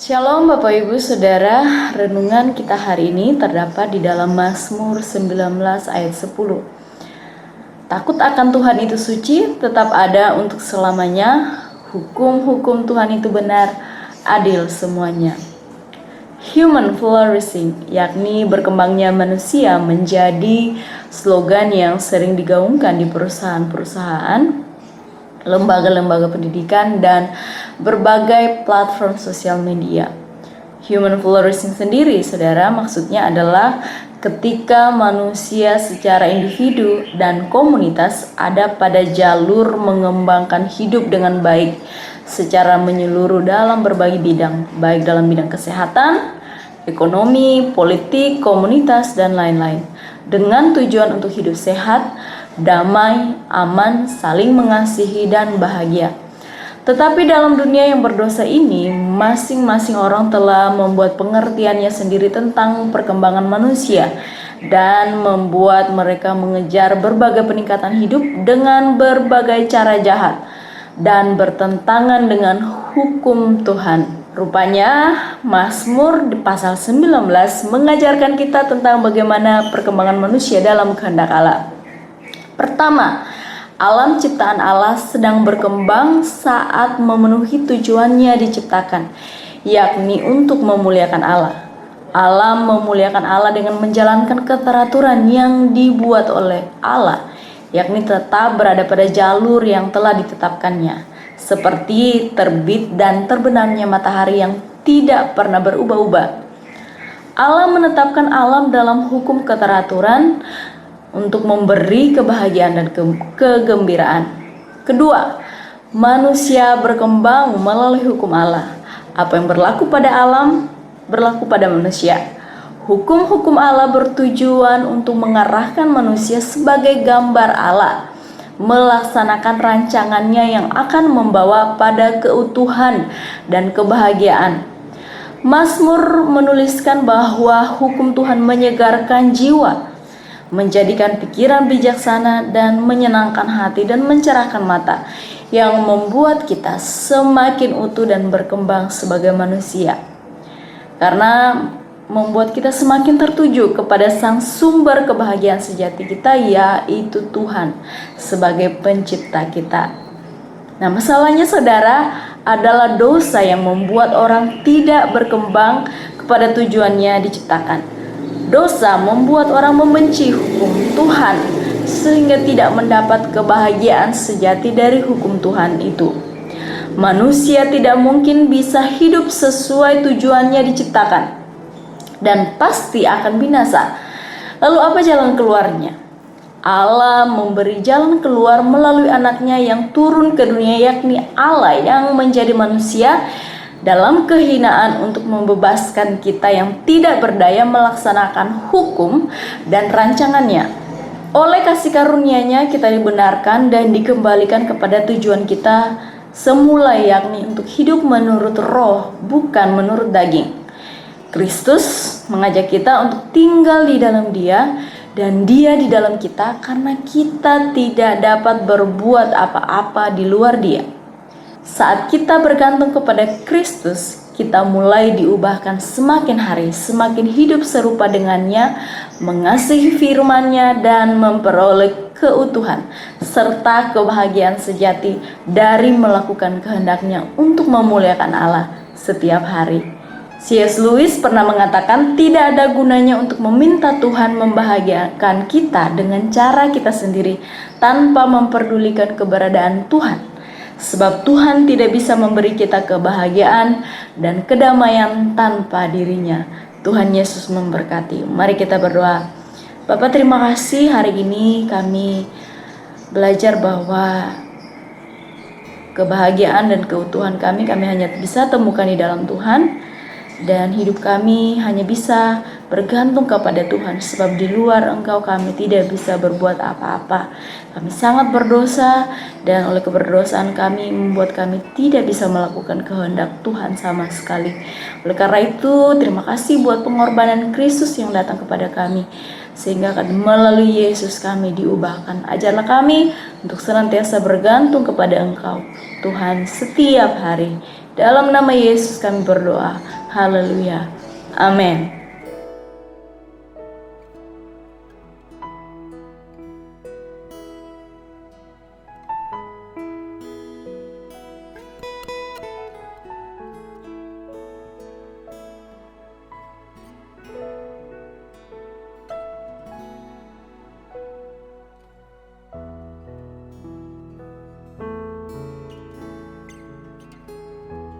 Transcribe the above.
Shalom Bapak Ibu Saudara, renungan kita hari ini terdapat di dalam Mazmur 19 ayat 10. Takut akan Tuhan itu suci, tetap ada untuk selamanya. Hukum-hukum Tuhan itu benar, adil semuanya. Human flourishing, yakni berkembangnya manusia, menjadi slogan yang sering digaungkan di perusahaan-perusahaan, lembaga-lembaga pendidikan, dan berbagai platform sosial media. Human flourishing sendiri, saudara, maksudnya adalah ketika manusia secara individu dan komunitas ada pada jalur mengembangkan hidup dengan baik secara menyeluruh dalam berbagai bidang, baik dalam bidang kesehatan, ekonomi, politik, komunitas, dan lain-lain, dengan tujuan untuk hidup sehat, damai, aman, saling mengasihi, dan bahagia. Tetapi dalam dunia yang berdosa ini, masing-masing orang telah membuat pengertiannya sendiri tentang perkembangan manusia dan membuat mereka mengejar berbagai peningkatan hidup dengan berbagai cara jahat dan bertentangan dengan hukum Tuhan. Rupanya Mazmur di pasal 19 mengajarkan kita tentang bagaimana perkembangan manusia dalam kehendak Allah. Pertama, alam ciptaan Allah sedang berkembang saat memenuhi tujuannya diciptakan, yakni untuk memuliakan Allah. Alam memuliakan Allah dengan menjalankan keteraturan yang dibuat oleh Allah, yakni tetap berada pada jalur yang telah ditetapkannya, seperti terbit dan terbenamnya matahari yang tidak pernah berubah-ubah. Allah menetapkan alam dalam hukum keteraturan untuk memberi kebahagiaan dan kegembiraan. Kedua, manusia berkembang melalui hukum Allah. Apa yang berlaku pada alam, berlaku pada manusia. Hukum-hukum Allah bertujuan untuk mengarahkan manusia sebagai gambar Allah, melaksanakan rancangannya yang akan membawa pada keutuhan dan kebahagiaan. Mazmur menuliskan bahwa hukum Tuhan menyegarkan jiwa, menjadikan pikiran bijaksana dan menyenangkan hati dan mencerahkan mata, yang membuat kita semakin utuh dan berkembang sebagai manusia. Karena membuat kita semakin tertuju kepada sang sumber kebahagiaan sejati kita, yaitu Tuhan sebagai pencipta kita. Nah, masalahnya saudara adalah dosa yang membuat orang tidak berkembang kepada tujuannya diciptakan. Dosa membuat orang membenci hukum Tuhan sehingga tidak mendapat kebahagiaan sejati dari hukum Tuhan itu. Manusia tidak mungkin bisa hidup sesuai tujuannya diciptakan dan pasti akan binasa. Lalu apa jalan keluarnya? Allah memberi jalan keluar melalui anaknya yang turun ke dunia, yakni Allah yang menjadi manusia dalam kehinaan untuk membebaskan kita yang tidak berdaya melaksanakan hukum dan rancangannya. Oleh kasih karunia-Nya kita dibenarkan dan dikembalikan kepada tujuan kita semula, yakni untuk hidup menurut roh, bukan menurut daging. Kristus mengajak kita untuk tinggal di dalam Dia dan Dia di dalam kita, karena kita tidak dapat berbuat apa-apa di luar Dia. Saat kita bergantung kepada Kristus, kita mulai diubahkan semakin hari, semakin hidup serupa dengannya, mengasihi firman-Nya dan memperoleh keutuhan serta kebahagiaan sejati dari melakukan kehendak-Nya untuk memuliakan Allah setiap hari. C.S. Lewis pernah mengatakan, tidak ada gunanya untuk meminta Tuhan membahagiakan kita dengan cara kita sendiri tanpa memperdulikan keberadaan Tuhan. Sebab Tuhan tidak bisa memberi kita kebahagiaan dan kedamaian tanpa dirinya. Tuhan Yesus memberkati. Mari kita berdoa. Bapa, terima kasih hari ini kami belajar bahwa kebahagiaan dan keutuhan kami hanya bisa temukan di dalam Tuhan. Dan hidup kami hanya bisa bergantung kepada Tuhan, sebab di luar Engkau kami tidak bisa berbuat apa-apa. Kami sangat berdosa, dan oleh keberdosaan kami membuat kami tidak bisa melakukan kehendak Tuhan sama sekali. Oleh karena itu, terima kasih buat pengorbanan Kristus yang datang kepada kami, sehingga melalui Yesus kami diubahkan. Ajarlah kami untuk senantiasa bergantung kepada Engkau, Tuhan, setiap hari. Dalam nama Yesus kami berdoa. Haleluya. Amin.